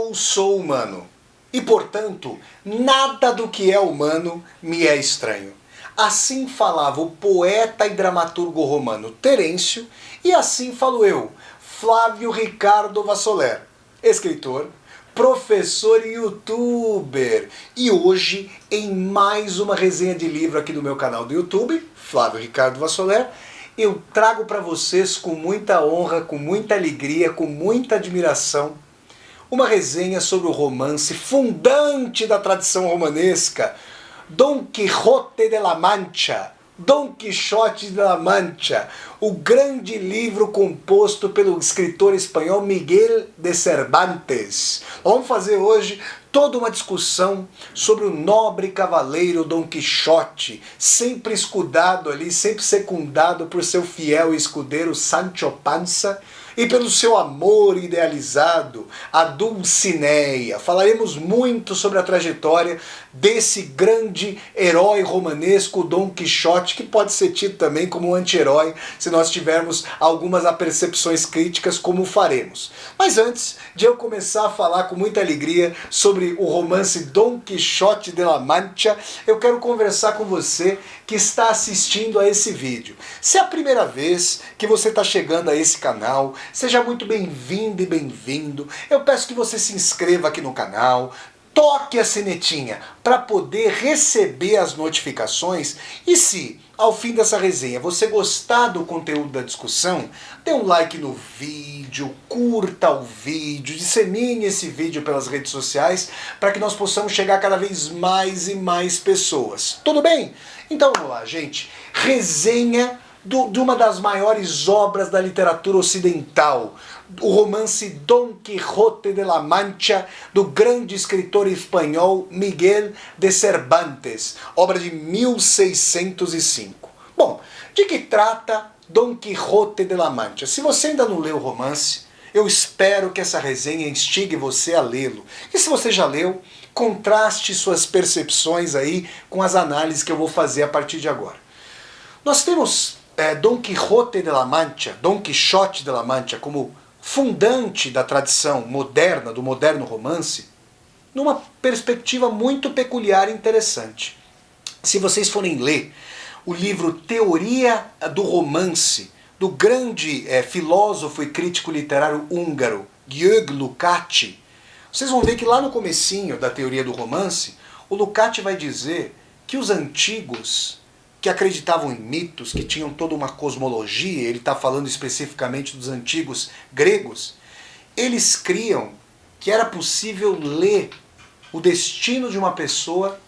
Eu sou humano e, portanto, nada do que é humano me é estranho. Assim falava o poeta e dramaturgo romano Terêncio, e assim falo eu, Flávio Ricardo Vassoler, escritor, professor e youtuber. E hoje, em mais uma resenha de livro aqui do meu canal do YouTube, Flávio Ricardo Vassoler, eu trago para vocês com muita honra, com muita alegria, com muita admiração, uma resenha sobre o romance fundante da tradição romanesca, Dom Quixote de la Mancha, Dom Quixote de la Mancha, o grande livro composto pelo escritor espanhol Miguel de Cervantes. Vamos fazer hoje toda uma discussão sobre o nobre cavaleiro Dom Quixote, sempre escudado ali, sempre secundado por seu fiel escudeiro Sancho Panza, e pelo seu amor idealizado, a Dulcinea. Falaremos muito sobre a trajetória desse grande herói romanesco, Dom Quixote, que pode ser tido também como um anti-herói, se nós tivermos algumas apercepções críticas, como faremos. Mas antes de eu começar a falar com muita alegria sobre o romance Dom Quixote de la Mancha, eu quero conversar com você que está assistindo a esse vídeo. Se é a primeira vez que você está chegando a esse canal, seja muito bem-vindo e bem-vindo. Eu peço que você se inscreva aqui no canal, toque a sinetinha para poder receber as notificações. E se, ao fim dessa resenha, você gostar do conteúdo da discussão, dê um like no vídeo, curta o vídeo, dissemine esse vídeo pelas redes sociais para que nós possamos chegar a cada vez mais e mais pessoas. Tudo bem? Então vamos lá, gente. Resenha de uma das maiores obras da literatura ocidental, o romance Dom Quixote de la Mancha, do grande escritor espanhol Miguel de Cervantes, obra de 1605. Bom, de que trata Dom Quixote de la Mancha? Se você ainda não leu o romance, eu espero que essa resenha instigue você a lê-lo. E se você já leu, contraste suas percepções aí com as análises que eu vou fazer a partir de agora. Nós temos Dom Quixote de la Mancha, Dom Quixote de la Mancha, como fundante da tradição moderna, do moderno romance, numa perspectiva muito peculiar e interessante. Se vocês forem ler o livro Teoria do Romance, do grande filósofo e crítico literário húngaro György Lukács, vocês vão ver que lá no comecinho da Teoria do Romance, o Lukács vai dizer que os antigos, que acreditavam em mitos, que tinham toda uma cosmologia, ele está falando especificamente dos antigos gregos, eles criam que era possível ler o destino de uma pessoa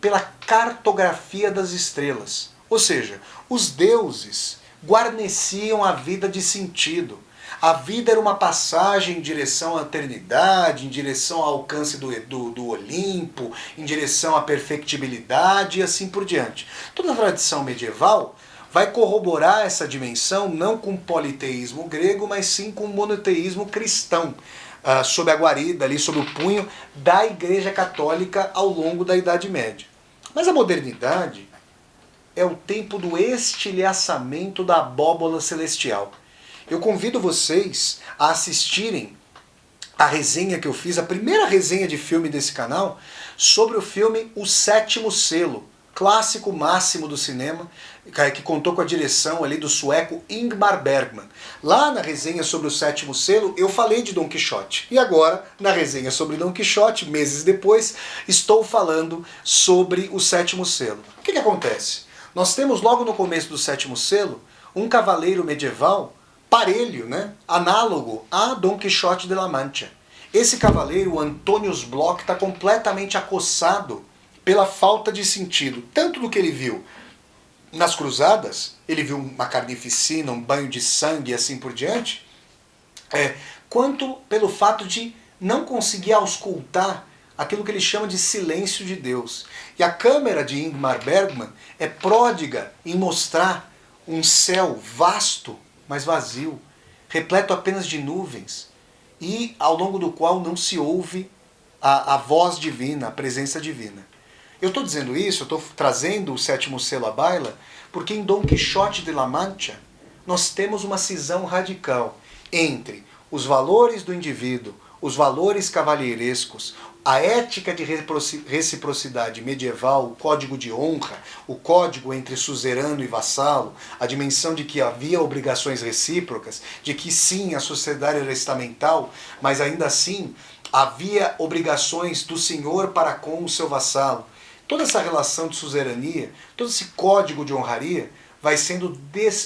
pela cartografia das estrelas. Ou seja, os deuses guarneciam a vida de sentido. A vida era uma passagem em direção à eternidade, em direção ao alcance do Olimpo, em direção à perfectibilidade e assim por diante. Toda a tradição medieval vai corroborar essa dimensão não com o politeísmo grego, mas sim com o monoteísmo cristão, sob a guarida, ali, sob o punho da Igreja Católica ao longo da Idade Média. Mas a modernidade é o tempo do estilhaçamento da abóbola celestial. Eu convido vocês a assistirem a resenha que eu fiz, a primeira resenha de filme desse canal, sobre o filme O Sétimo Selo, clássico máximo do cinema, que contou com a direção ali do sueco Ingmar Bergman. Lá na resenha sobre O Sétimo Selo, eu falei de Dom Quixote. E agora, na resenha sobre Dom Quixote, meses depois, estou falando sobre O Sétimo Selo. O que acontece? Nós temos logo no começo do Sétimo Selo, um cavaleiro medieval parelho, análogo a Dom Quixote de la Mancha. Esse cavaleiro, o Antonius Bloch, está completamente acossado pela falta de sentido, tanto do que ele viu nas cruzadas, ele viu uma carnificina, um banho de sangue e assim por diante, quanto pelo fato de não conseguir auscultar aquilo que ele chama de silêncio de Deus. E a câmera de Ingmar Bergman é pródiga em mostrar um céu vasto, mas vazio, repleto apenas de nuvens, e ao longo do qual não se ouve a voz divina, a presença divina. Eu estou dizendo isso, eu estou trazendo o Sétimo Selo à baila, porque em Dom Quixote de la Mancha nós temos uma cisão radical entre os valores do indivíduo, os valores cavalheirescos, a ética de reciprocidade medieval, o código de honra, o código entre suzerano e vassalo, a dimensão de que havia obrigações recíprocas, de que sim, a sociedade era estamental, mas ainda assim havia obrigações do senhor para com o seu vassalo. Toda essa relação de suzerania, todo esse código de honraria vai sendo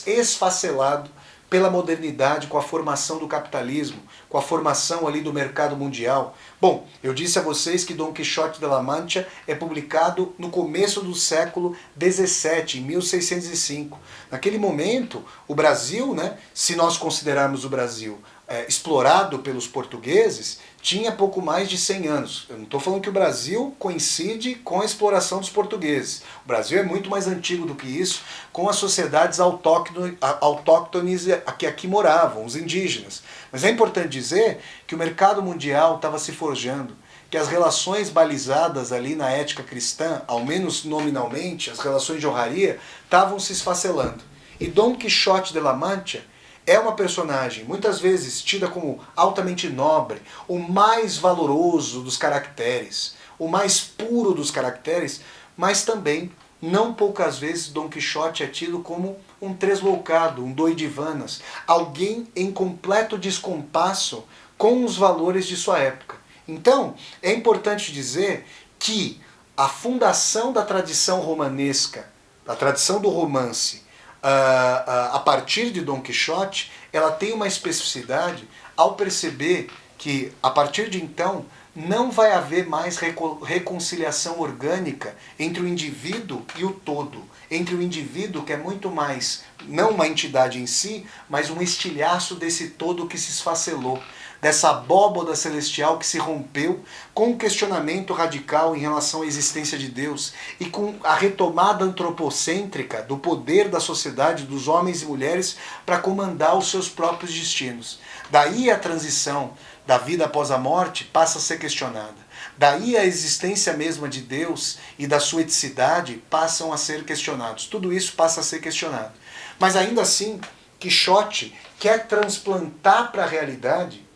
esfacelado pela modernidade, com a formação do capitalismo, com a formação ali do mercado mundial. Bom, eu disse a vocês que Dom Quixote de la Mancha é publicado no começo do século XVII, em 1605. Naquele momento, o Brasil, né, se nós considerarmos o Brasil explorado pelos portugueses, tinha pouco mais de 100 anos. Eu não estou falando que o Brasil coincide com a exploração dos portugueses. O Brasil é muito mais antigo do que isso, com as sociedades autóctones que aqui moravam, os indígenas. Mas é importante dizer que o mercado mundial estava se forjando, que as relações balizadas ali na ética cristã, ao menos nominalmente, as relações de honraria, estavam se esfacelando. E Dom Quixote de la Mancha é uma personagem, muitas vezes, tida como altamente nobre, o mais valoroso dos caracteres, o mais puro dos caracteres, mas também, não poucas vezes, Dom Quixote é tido como um tresloucado, um doidivanas, alguém em completo descompasso com os valores de sua época. Então, é importante dizer que a fundação da tradição romanesca, da tradição do romance, a partir de Dom Quixote, ela tem uma especificidade ao perceber que, a partir de então, não vai haver mais reconciliação orgânica entre o indivíduo e o todo. Entre o indivíduo, que é muito mais, não uma entidade em si, mas um estilhaço desse todo que se esfacelou, dessa abóboda celestial que se rompeu com um questionamento radical em relação à existência de Deus e com a retomada antropocêntrica do poder da sociedade, dos homens e mulheres, para comandar os seus próprios destinos. Daí a transição da vida após a morte passa a ser questionada. Daí a existência mesma de Deus e da sua eticidade passam a ser questionados. Tudo isso passa a ser questionado. Mas ainda assim, Quixote quer transplantar para a realidade,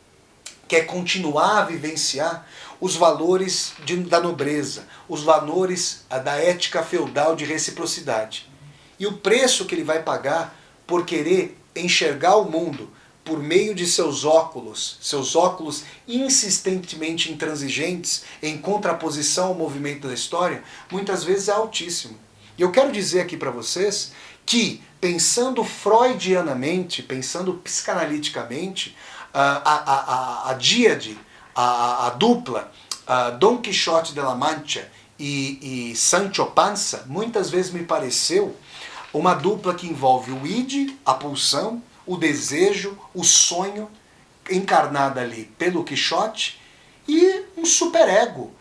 quer continuar a vivenciar os valores da nobreza, os valores da ética feudal de reciprocidade. E o preço que ele vai pagar por querer enxergar o mundo por meio de seus óculos insistentemente intransigentes, em contraposição ao movimento da história, muitas vezes é altíssimo. E eu quero dizer aqui para vocês que, pensando freudianamente, pensando psicanaliticamente, a díade, a dupla, Dom Quixote de la Mancha e Sancho Panza, muitas vezes me pareceu uma dupla que envolve o id, a pulsão, o desejo, o sonho, encarnada ali pelo Quixote, e um superego,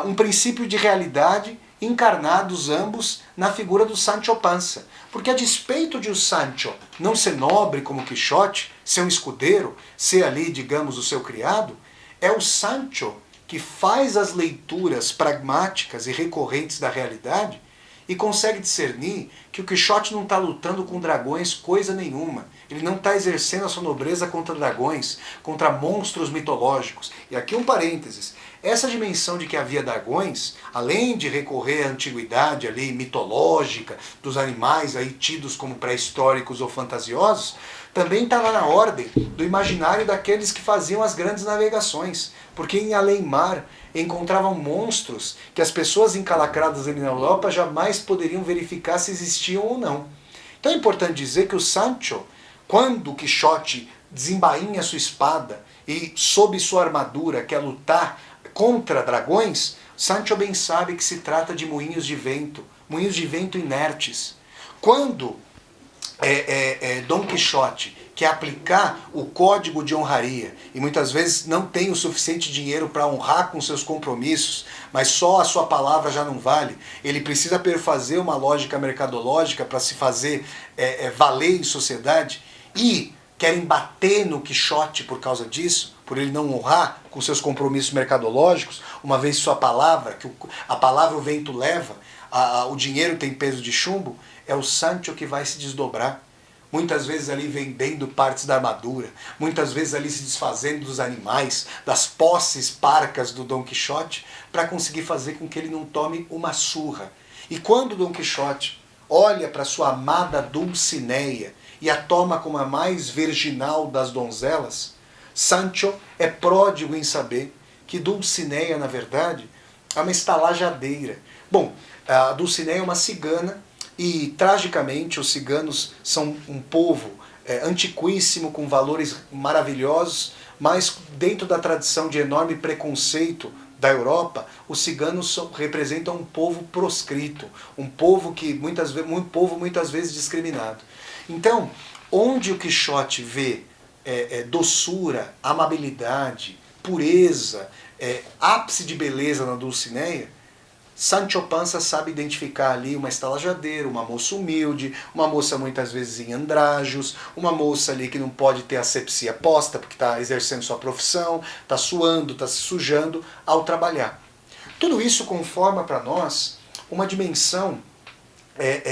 um princípio de realidade encarnados ambos na figura do Sancho Panza. Porque a despeito de o Sancho não ser nobre como o Quixote, ser um escudeiro, ser ali, digamos, o seu criado, é o Sancho que faz as leituras pragmáticas e recorrentes da realidade e consegue discernir que o Quixote não está lutando com dragões coisa nenhuma. Ele não está exercendo a sua nobreza contra dragões, contra monstros mitológicos. E aqui um parênteses. Essa dimensão de que havia dragões, além de recorrer à antiguidade ali, mitológica, dos animais aí tidos como pré-históricos ou fantasiosos, também está lá na ordem do imaginário daqueles que faziam as grandes navegações. Porque em além-mar encontravam monstros que as pessoas encalacradas ali na Europa jamais poderiam verificar se existiam ou não. Então é importante dizer que o Sancho, quando o Quixote desembainha sua espada e sob sua armadura quer lutar contra dragões, Sancho bem sabe que se trata de moinhos de vento inertes. Quando Dom Quixote quer aplicar o código de honraria e muitas vezes não tem o suficiente dinheiro para honrar com seus compromissos, mas só a sua palavra já não vale, ele precisa perfazer uma lógica mercadológica para se fazer valer em sociedade, e querem bater no Quixote por causa disso, por ele não honrar com seus compromissos mercadológicos, uma vez sua palavra, que a palavra o vento leva, o dinheiro tem peso de chumbo, é o Sancho que vai se desdobrar. muitas vezes ali vendendo partes da armadura, muitas vezes ali se desfazendo dos animais, das posses parcas do Dom Quixote, para conseguir fazer com que ele não tome uma surra. E quando Dom Quixote olha para sua amada Dulcinea e a toma como a mais virginal das donzelas, Sancho é pródigo em saber que Dulcinea, na verdade, é uma estalajadeira. Bom, a Dulcinea é uma cigana e, tragicamente, os ciganos são um povo antiquíssimo, com valores maravilhosos, mas dentro da tradição de enorme preconceito da Europa, os ciganos representam um povo proscrito, um povo que muitas vezes discriminado. Então, onde o Quixote vê doçura, amabilidade, pureza, ápice de beleza na Dulcinea, Sancho Panza sabe identificar ali uma estalajadeira, uma moça humilde, uma moça muitas vezes em andrajos, uma moça ali que não pode ter asepsia posta porque está exercendo sua profissão, está suando, está se sujando ao trabalhar. Tudo isso conforma para nós uma dimensão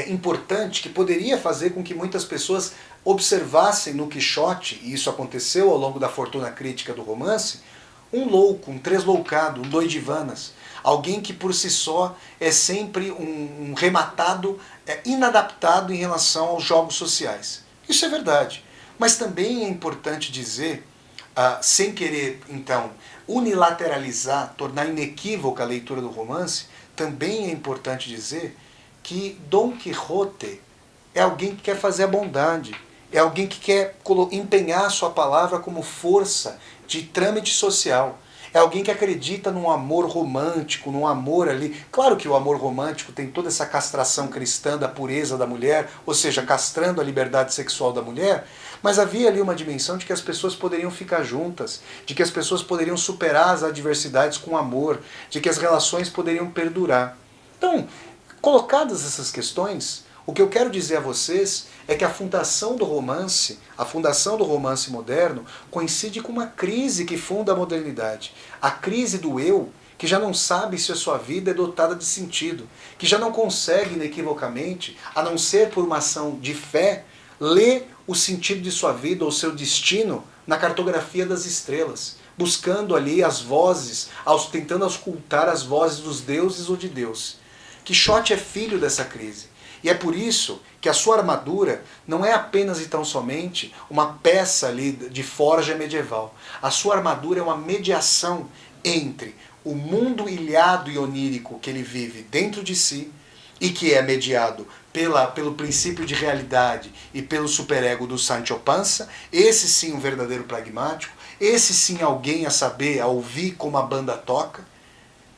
importante que poderia fazer com que muitas pessoas observassem no Quixote, e isso aconteceu ao longo da fortuna crítica do romance, um louco, um tresloucado, um doidivanas. Alguém que por si só é sempre um rematado inadaptado em relação aos jogos sociais. Isso é verdade. Mas também é importante dizer, sem querer, então, unilateralizar, tornar inequívoca a leitura do romance, também é importante dizer que Dom Quixote é alguém que quer fazer a bondade, é alguém que quer empenhar a sua palavra como força de trâmite social. É alguém que acredita num amor romântico, num amor ali. Claro que o amor romântico tem toda essa castração cristã da pureza da mulher, ou seja, castrando a liberdade sexual da mulher, mas havia ali uma dimensão de que as pessoas poderiam ficar juntas, de que as pessoas poderiam superar as adversidades com amor, de que as relações poderiam perdurar. Então, colocadas essas questões, o que eu quero dizer a vocês é que a fundação do romance moderno, coincide com uma crise que funda a modernidade. A crise do eu, que já não sabe se a sua vida é dotada de sentido, que já não consegue inequivocamente, a não ser por uma ação de fé, ler o sentido de sua vida ou seu destino na cartografia das estrelas, buscando ali as vozes, tentando auscultar as vozes dos deuses ou de Deus. Quixote é filho dessa crise. E é por isso que a sua armadura não é apenas e tão somente uma peça ali de forja medieval. A sua armadura é uma mediação entre o mundo ilhado e onírico que ele vive dentro de si e que é mediado pelo princípio de realidade e pelo superego do Sancho Panza, esse sim um verdadeiro pragmático, esse sim alguém a saber, a ouvir como a banda toca,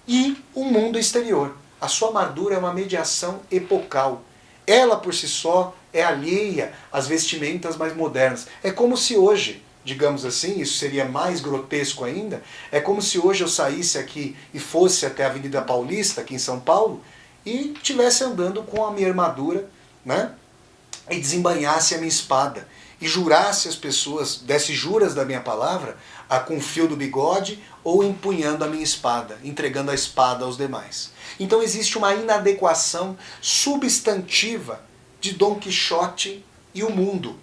e o mundo exterior. A sua armadura é uma mediação epocal. Ela por si só é alheia às vestimentas mais modernas. É como se hoje, digamos assim, isso seria mais grotesco ainda, é como se hoje eu saísse aqui e fosse até a Avenida Paulista, aqui em São Paulo, e estivesse andando com a minha armadura, né? E desembainhasse a minha espada, e jurasse as pessoas, desse juras da minha palavra, com o fio do bigode, ou empunhando a minha espada, entregando a espada aos demais. Então existe uma inadequação substantiva de Dom Quixote e o mundo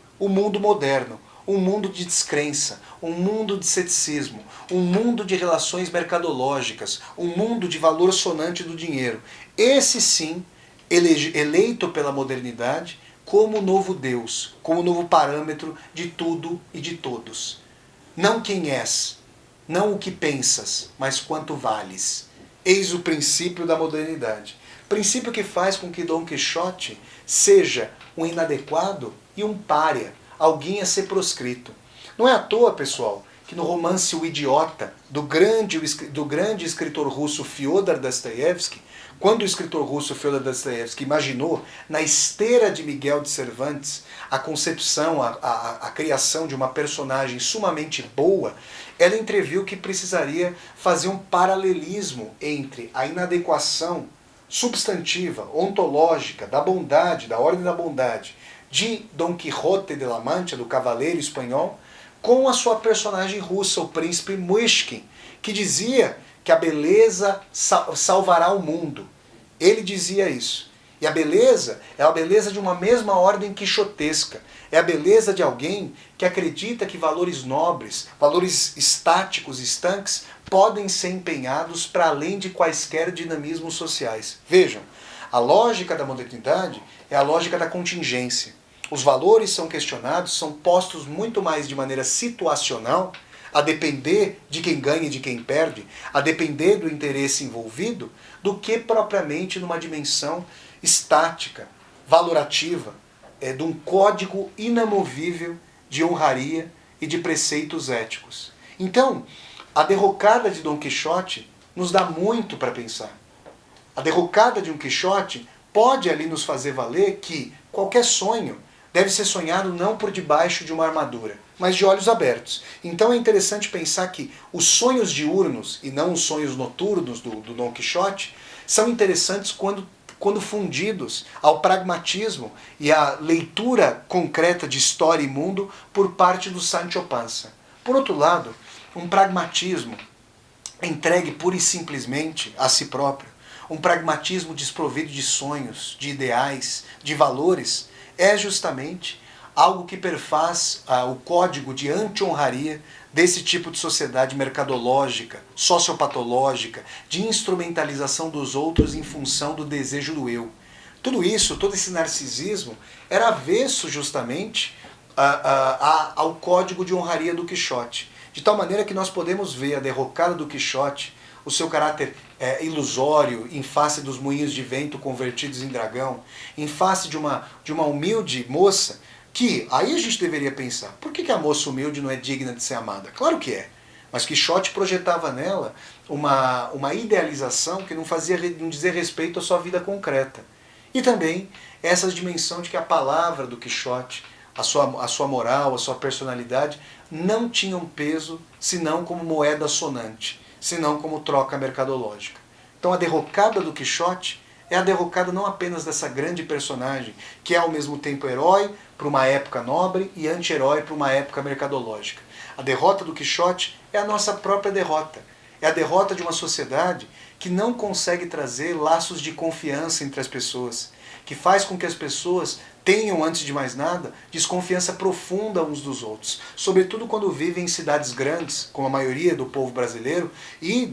moderno, um mundo de descrença, um mundo de ceticismo, um mundo de relações mercadológicas, um mundo de valor sonante do dinheiro. Esse sim, eleito pela modernidade como novo Deus, como novo parâmetro de tudo e de todos. Não quem és, não o que pensas, mas quanto vales. Eis o princípio da modernidade. Princípio que faz com que Dom Quixote seja um inadequado e um pária, alguém a ser proscrito. Não é à toa, pessoal, que no romance O Idiota, do grande escritor russo Fyodor Dostoiévski, quando o escritor russo Fyodor Dostoiévski imaginou, na esteira de Miguel de Cervantes, a concepção, a criação de uma personagem sumamente boa, ela entreviu que precisaria fazer um paralelismo entre a inadequação substantiva, ontológica, da bondade, da ordem da bondade, de Dom Quixote de la Mancha, do cavaleiro espanhol, com a sua personagem russa, o príncipe Muishkin, que dizia que a beleza salvará o mundo. Ele dizia isso. E a beleza é a beleza de uma mesma ordem quixotesca. É a beleza de alguém que acredita que valores nobres, valores estáticos, estanques, podem ser empenhados para além de quaisquer dinamismos sociais. Vejam, a lógica da modernidade é a lógica da contingência. Os valores são questionados, são postos muito mais de maneira situacional, a depender de quem ganha e de quem perde, a depender do interesse envolvido, do que propriamente numa dimensão estática, valorativa, de um código inamovível de honraria e de preceitos éticos. Então, a derrocada de Dom Quixote nos dá muito para pensar. A derrocada de um Quixote pode ali nos fazer valer que qualquer sonho deve ser sonhado não por debaixo de uma armadura, mas de olhos abertos. Então é interessante pensar que os sonhos diurnos, e não os sonhos noturnos do Dom Quixote, são interessantes quando fundidos ao pragmatismo e à leitura concreta de história e mundo por parte do Sancho Panza. Por outro lado, um pragmatismo entregue pura e simplesmente a si próprio, um pragmatismo desprovido de sonhos, de ideais, de valores, é justamente algo que perfaz o código de anti-honraria desse tipo de sociedade mercadológica, sociopatológica, de instrumentalização dos outros em função do desejo do eu. Tudo isso, todo esse narcisismo, era avesso justamente ao código de honraria do Quixote. De tal maneira que nós podemos ver a derrocada do Quixote, o seu caráter ilusório, em face dos moinhos de vento convertidos em dragão, em face de uma humilde moça, que aí a gente deveria pensar, por que a moça humilde não é digna de ser amada? Claro que é, mas Quixote projetava nela uma idealização que não dizia respeito à sua vida concreta. E também essa dimensão de que a palavra do Quixote, a sua moral, a sua personalidade, não tinham peso senão como moeda sonante, senão como troca mercadológica. Então a derrocada do Quixote é a derrocada não apenas dessa grande personagem, que é ao mesmo tempo herói para uma época nobre e anti-herói para uma época mercadológica. A derrota do Quixote é a nossa própria derrota. É a derrota de uma sociedade que não consegue trazer laços de confiança entre as pessoas, que faz com que as pessoas tenham, antes de mais nada, desconfiança profunda uns dos outros. Sobretudo quando vivem em cidades grandes, como a maioria do povo brasileiro, e,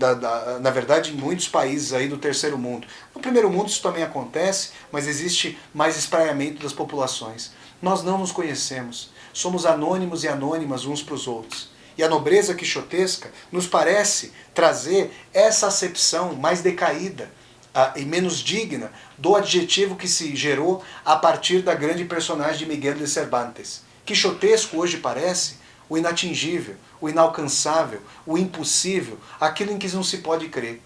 na verdade, em muitos países aí do terceiro mundo. No primeiro mundo isso também acontece, mas existe mais espraiamento das populações. Nós não nos conhecemos. Somos anônimos e anônimas uns para os outros. E a nobreza quixotesca nos parece trazer essa acepção mais decaída e menos digna do adjetivo que se gerou a partir da grande personagem de Miguel de Cervantes. Quixotesco hoje parece o inatingível, o inalcançável, o impossível, aquilo em que não se pode crer.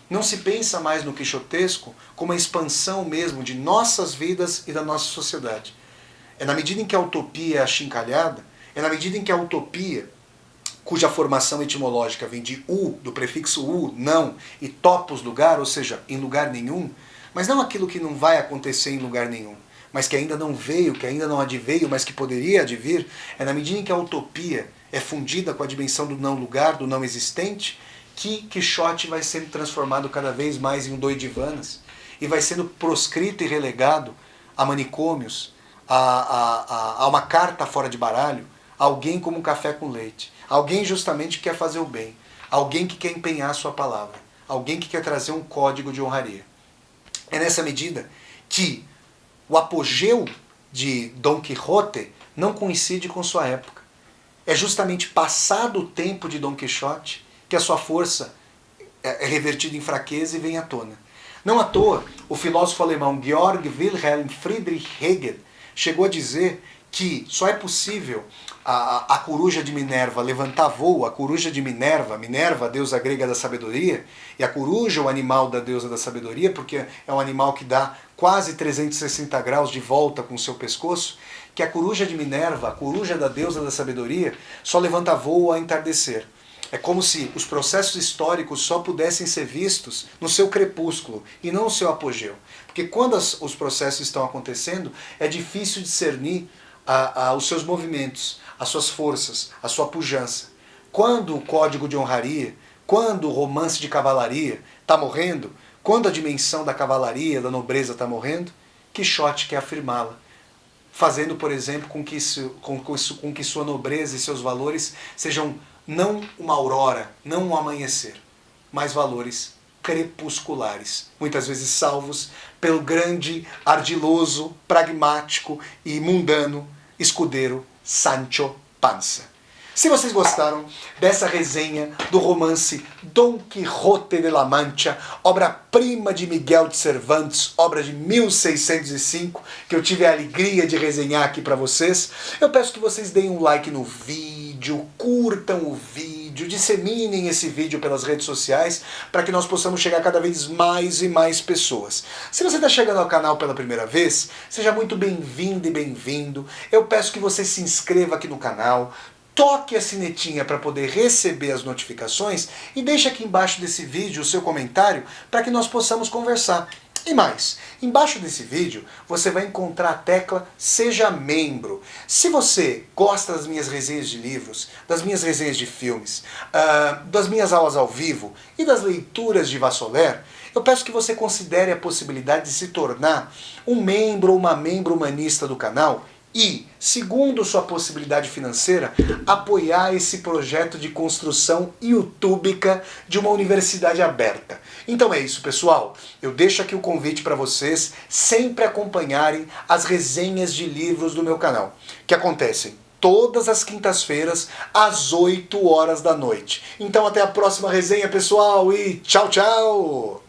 Não se pensa mais no quixotesco como a expansão mesmo de nossas vidas e da nossa sociedade. É na medida em que a utopia é achincalhada, é na medida em que a utopia, cuja formação etimológica vem de do prefixo não, e topos, lugar, ou seja, em lugar nenhum, mas não aquilo que não vai acontecer em lugar nenhum, mas que ainda não veio, que ainda não adveio, mas que poderia advir, é na medida em que a utopia é fundida com a dimensão do não lugar, do não existente, que Quixote vai sendo transformado cada vez mais em um doidivanas, e vai sendo proscrito e relegado a manicômios, a uma carta fora de baralho, alguém como um café com leite. Alguém justamente que quer fazer o bem. Alguém que quer empenhar a sua palavra. Alguém que quer trazer um código de honraria. É nessa medida que o apogeu de Dom Quixote não coincide com sua época. É justamente passado o tempo de Dom Quixote que a sua força é revertida em fraqueza e vem à tona. Não à toa, o filósofo alemão Georg Wilhelm Friedrich Hegel chegou a dizer que só é possível a coruja de Minerva levantar voo, a coruja de Minerva, a deusa grega da sabedoria, e a coruja, o animal da deusa da sabedoria, porque é um animal que dá quase 360 graus de volta com o seu pescoço, que a coruja de Minerva, a coruja da deusa da sabedoria, só levanta voo ao entardecer. É como se os processos históricos só pudessem ser vistos no seu crepúsculo e não no seu apogeu. Porque quando os processos estão acontecendo, é difícil discernir os seus movimentos, as suas forças, a sua pujança. Quando o código de honraria, quando o romance de cavalaria está morrendo, quando a dimensão da cavalaria, da nobreza está morrendo, Quixote quer afirmá-la, fazendo, por exemplo, com que sua nobreza e seus valores sejam não uma aurora, não um amanhecer, mas valores crepusculares, muitas vezes salvos pelo grande, ardiloso, pragmático e mundano escudeiro Sancho Panza. Se vocês gostaram dessa resenha do romance Dom Quixote de la Mancha, obra-prima de Miguel de Cervantes, obra de 1605, que eu tive a alegria de resenhar aqui para vocês, eu peço que vocês deem um like no vídeo, curtam o vídeo, disseminem esse vídeo pelas redes sociais para que nós possamos chegar a cada vez mais e mais pessoas. Se você está chegando ao canal pela primeira vez, seja muito bem-vindo e bem-vindo. Eu peço que você se inscreva aqui no canal, toque a sinetinha para poder receber as notificações e deixe aqui embaixo desse vídeo o seu comentário para que nós possamos conversar. E mais, embaixo desse vídeo você vai encontrar a tecla Seja Membro. Se você gosta das minhas resenhas de livros, das minhas resenhas de filmes, das minhas aulas ao vivo e das leituras de Vassoler, eu peço que você considere a possibilidade de se tornar um membro ou uma membro humanista do canal e, segundo sua possibilidade financeira, apoiar esse projeto de construção youtubica de uma universidade aberta. Então é isso, pessoal. Eu deixo aqui o convite para vocês sempre acompanharem as resenhas de livros do meu canal, que acontecem todas as quintas-feiras, às 8 horas da noite. Então até a próxima resenha, pessoal, e tchau, tchau!